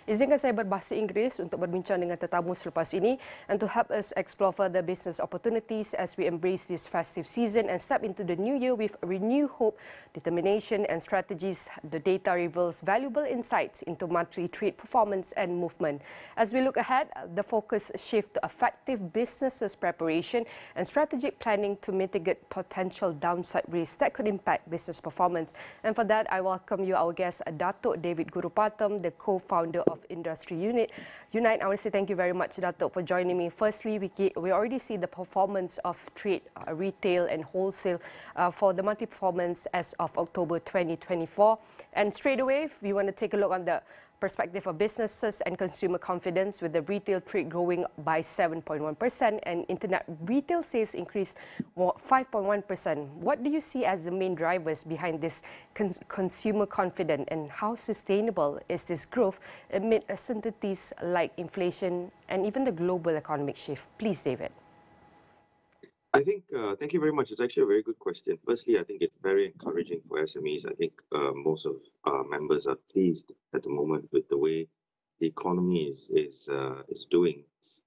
Izinkan saya berbahasa Inggeris untuk berbincang dengan tetamu selepas ini and to help us explore further business opportunities as we embrace this festive season and step into the new year with renewed hope, determination and strategies. The data reveals valuable insights into monthly trade performance and movement. As we look ahead, the focus shifts to effective businesses preparation and strategic planning to mitigate potential downside risks that could impact business performance. And for that, I welcome you, our guest, Datuk David Gurupatham, the co-founder of Industry Unite. I want to say thank you very much, Datuk, for joining me. Firstly, we already see the performance of trade, retail and wholesale for the monthly performance as of October 2024. And straight away, we want to take a look on the perspective of businesses and consumer confidence, with the retail trade growing by 7.1% and internet retail sales increased 5.1%. What do you see as the main drivers behind this consumer confidence, and how sustainable is this growth amid uncertainties like inflation and even the global economic shift? Please, David. I think, thank you very much. It's actually a very good question. Firstly, I think it's very encouraging for SMEs. I think most of our members are pleased at the moment with the way the economy is doing.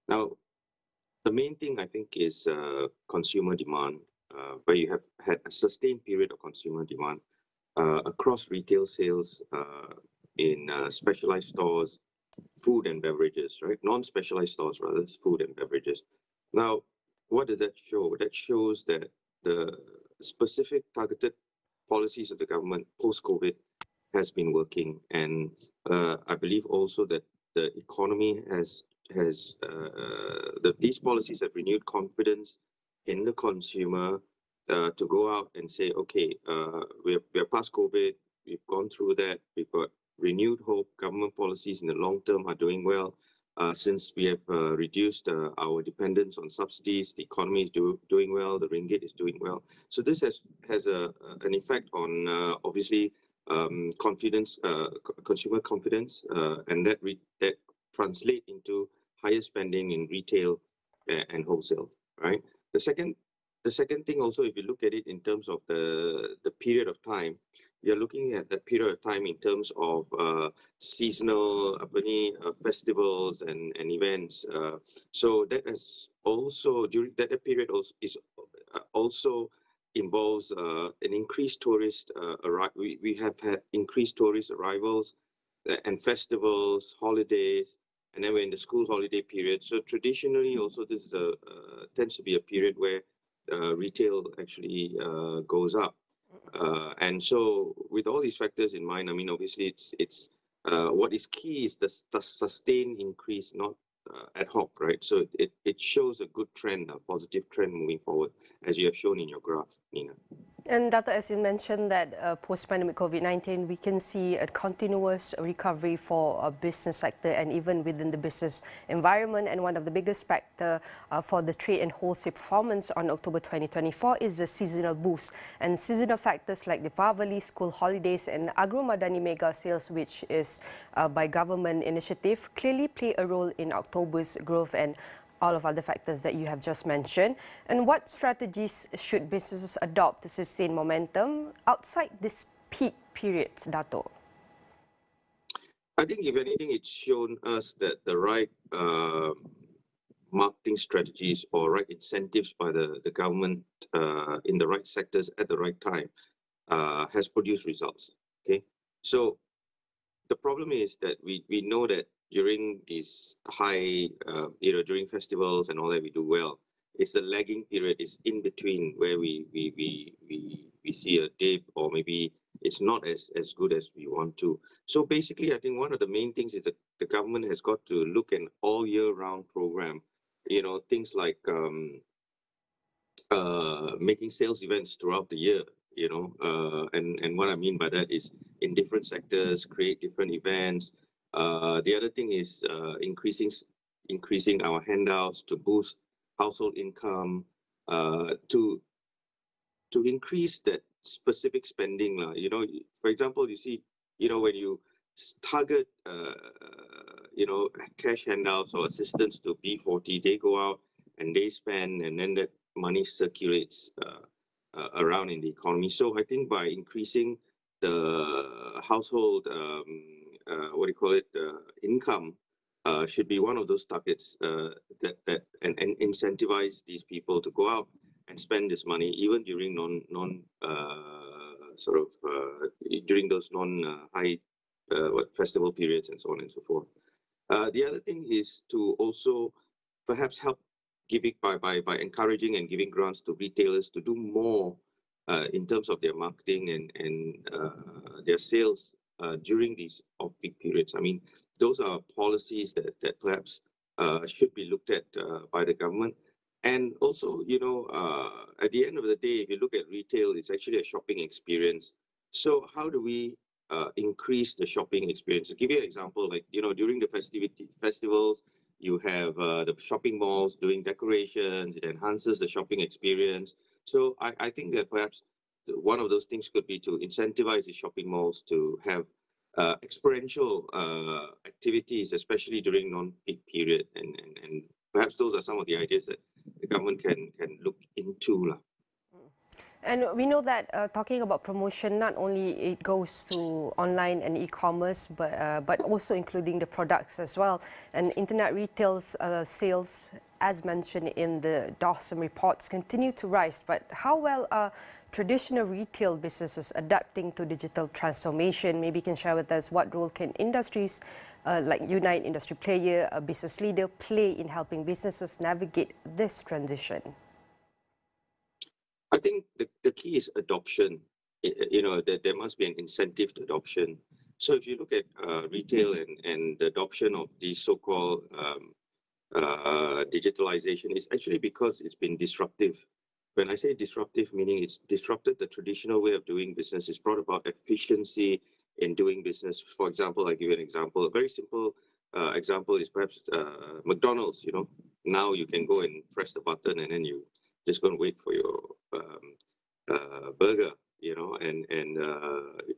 Now, the main thing I think is consumer demand, where you have had a sustained period of consumer demand across retail sales, in specialized stores, food and beverages, right? Non-specialized stores, rather, food and beverages. Now, what does that show? That shows that the specific targeted policies of the government post-COVID has been working, and I believe also that the economy these policies have renewed confidence in the consumer to go out and say, okay, we're past COVID, we've gone through that, we've got renewed hope. Government policies in the long term are doing well. Since we have reduced our dependence on subsidies, the economy is doing well, the ringgit is doing well. So this has an effect on obviously confidence, consumer confidence, and that translate into higher spending in retail and wholesale. Right. The second thing also, if you look at it in terms of the period of time, you're looking at that period of time in terms of seasonal festivals and events. So that is also, during that period also involves an increased tourist we have had increased tourist arrivals and festivals, holidays, and then we're in the school holiday period. So traditionally also this is tends to be a period where retail actually goes up. And so with all these factors in mind, I mean, obviously it's what is key is the sustained increase, not ad hoc, right? So it shows a good trend, a positive trend moving forward, as you have shown in your graph, Nina. And Dato, as you mentioned that post-pandemic COVID-19, we can see a continuous recovery for a business sector and even within the business environment. And one of the biggest factors for the trade and wholesale performance on October 2024 is the seasonal boost. And seasonal factors like the Deepavali, school holidays and Agro Madani mega sales, which is by government initiative, clearly play a role in October's growth and all of other factors that you have just mentioned. And what strategies should businesses adopt to sustain momentum outside this peak periods, Dato? I think if anything, it's shown us that the right marketing strategies or right incentives by the government in the right sectors at the right time has produced results. Okay, so the problem is that we know that during these high, during festivals and all that, we do well. It's the lagging period, is in between, where we see a dip, or maybe it's not as good as we want to. So basically, I think one of the main things is that the government has got to look at an all year round program. You know, things like making sales events throughout the year. You know, and what I mean by that is in different sectors, create different events. The other thing is increasing our handouts to boost household income, to increase that specific spending. You know, for example, you see, you know, when you target, you know, cash handouts or assistance to P40, they go out and they spend, and then that money circulates around in the economy. So I think by increasing the household income should be one of those targets and incentivize these people to go out and spend this money even during during those high festival periods and so on and so forth. The other thing is to also perhaps help giving by encouraging and giving grants to retailers to do more in terms of their marketing and their sales during these off-peak periods. I mean, those are policies that perhaps should be looked at by the government. And also, at the end of the day, if you look at retail, it's actually a shopping experience. So how do we increase the shopping experience? To give you an example, like, during the festivals, you have the shopping malls doing decorations. It enhances the shopping experience. So I think that perhaps one of those things could be to incentivize the shopping malls to have experiential activities, especially during non-peak period. And perhaps those are some of the ideas that the government can look into. And we know that talking about promotion, not only it goes to online and e-commerce, but also including the products as well. And internet retail sales, as mentioned in the Dawson reports, continue to rise. But how well are traditional retail businesses adapting to digital transformation? Maybe you can share with us what role can industries like Unite, industry player, a business leader play in helping businesses navigate this transition? I think the key is adoption. There must be an incentive to adoption. So if you look at retail and the adoption of these so-called digitalization, is actually because it's been disruptive. When I say disruptive, meaning it's disrupted the traditional way of doing business. It's brought about efficiency in doing business. For example, I give you an example. A very simple example is perhaps McDonald's. Now you can go and press the button and then you just go and wait for your burger, and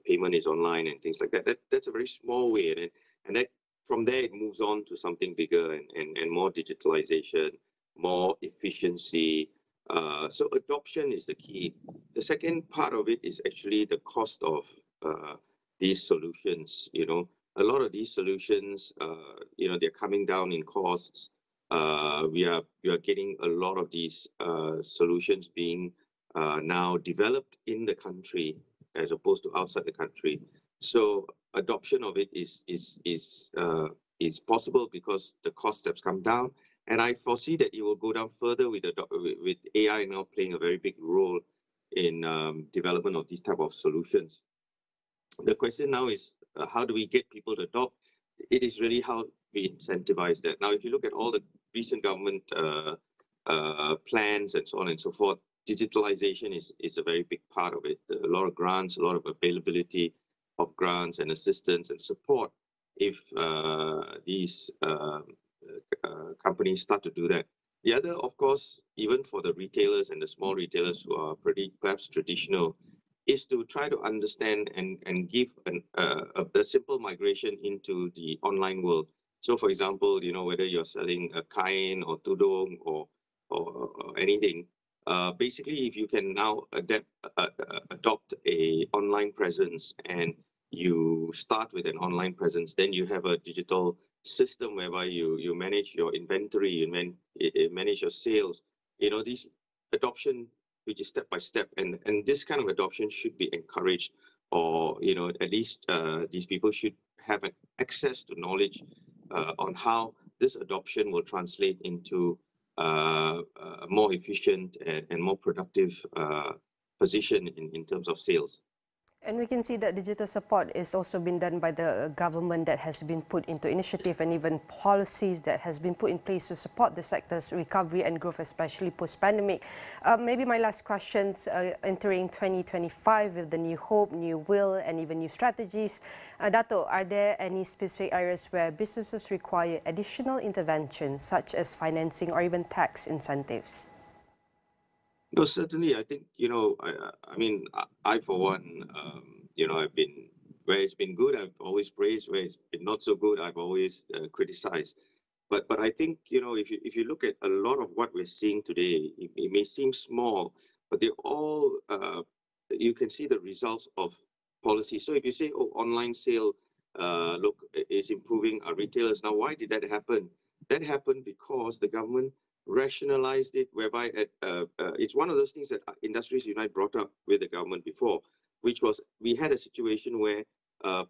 payment is online and things like that. That's a very small way, and that from there it moves on to something bigger and more digitalization, more efficiency. So adoption is the key. The second part of it is actually the cost of these solutions. A lot of these solutions, they're coming down in costs. We are getting a lot of these solutions being now developed in the country as opposed to outside the country. So adoption of it is possible because the cost has come down, and I foresee that it will go down further with AI now playing a very big role in development of these type of solutions. The question now is how do we get people to adopt? It is really how we incentivize that. Now, if you look at all the recent government plans and so on and so forth, digitalization is a very big part of it. A lot of grants, a lot of availability of grants and assistance and support if these companies start to do that. The other, of course, even for the retailers and the small retailers who are pretty perhaps traditional, is to try to understand and give a simple migration into the online world. So, for example, whether you're selling a kain or tudung or anything, basically, if you can now adopt a online presence and you start with an online presence, then you have a digital system whereby you manage your inventory, you manage your sales. This adoption, which is step by step, and this kind of adoption should be encouraged, or at least these people should have access to knowledge on how this adoption will translate into a more efficient and more productive position in terms of sales. And we can see that digital support is also been done by the government that has been put into initiative and even policies that has been put in place to support the sector's recovery and growth, especially post-pandemic. Maybe my last questions, entering 2025 with the new hope, new will, and even new strategies. Dato, are there any specific areas where businesses require additional intervention, such as financing or even tax incentives? No, certainly. I think, I for one, I've been, where it's been good, I've always praised. Where it's been not so good, I've always criticized. But I think, if you look at a lot of what we're seeing today, it may seem small, but they all, you can see the results of policy. So if you say, oh, online sale is improving our retailers. Now, why did that happen? That happened because the government rationalized it, whereby it's one of those things that Industries Unite brought up with the government before, which was we had a situation where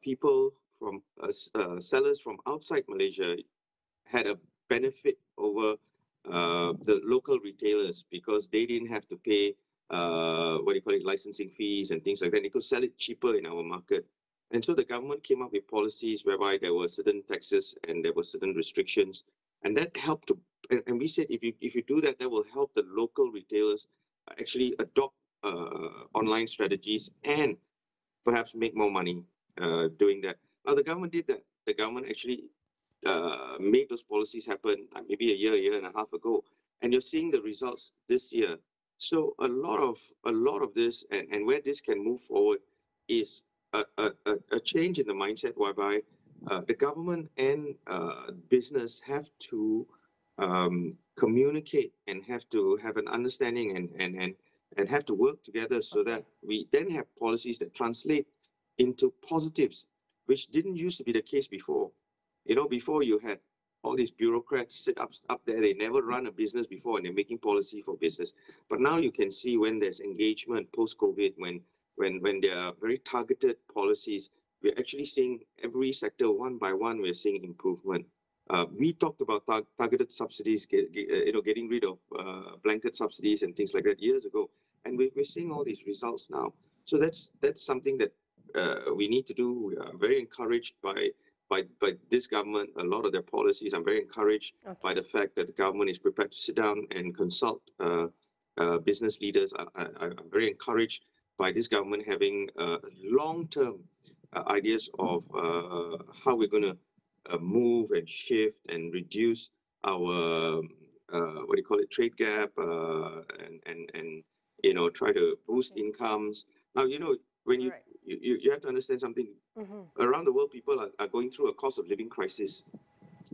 people from sellers from outside Malaysia had a benefit over the local retailers because they didn't have to pay licensing fees and things like that. They could sell it cheaper in our market. And so the government came up with policies whereby there were certain taxes and there were certain restrictions. And that helped to, and we said, if you do that, that will help the local retailers actually adopt online strategies and perhaps make more money doing that. Now, the government did that. The government actually made those policies happen maybe a year and a half ago. And you're seeing the results this year. So a lot of this and where this can move forward is a change in the mindset whereby the government and business have to communicate and have to have an understanding and have to work together so that we then have policies that translate into positives, which didn't used to be the case before. You know, before you had all these bureaucrats sit up there, they never run a business before and they're making policy for business. But now you can see when there's engagement post-COVID, when there are very targeted policies, we're actually seeing every sector one by one, we're seeing improvement. We talked about targeted subsidies, getting rid of blanket subsidies and things like that years ago. And we're seeing all these results now. So that's something that we need to do. We are very encouraged by this government, a lot of their policies. I'm very encouraged by the fact that the government is prepared to sit down and consult business leaders. I'm very encouraged by this government having long-term ideas of how we're going to move and shift and reduce our trade gap and try to boost incomes. Now, when you have to understand something. Around the world, people are going through a cost of living crisis,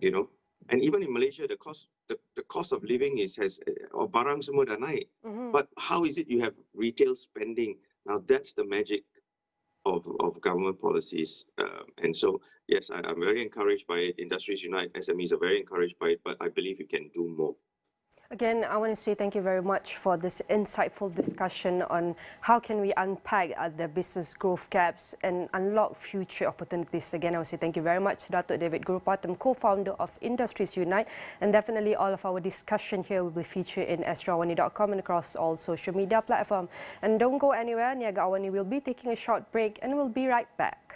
and even in Malaysia, the cost of living has barang semua dah naik. But how is it you have retail spending? Now that's the magic of government policies, and so yes, I'm very encouraged by it. Industries Unite, SMEs are very encouraged by it, but I believe we can do more. Again, I want to say thank you very much for this insightful discussion on how can we unpack the business growth gaps and unlock future opportunities. Again, I want to say thank you very much to Datuk David Gurupatham, co-founder of Industries Unite. And definitely all of our discussion here will be featured in AstroAwani.com and across all social media platforms. And don't go anywhere, Niaga Awani will be taking a short break and we'll be right back.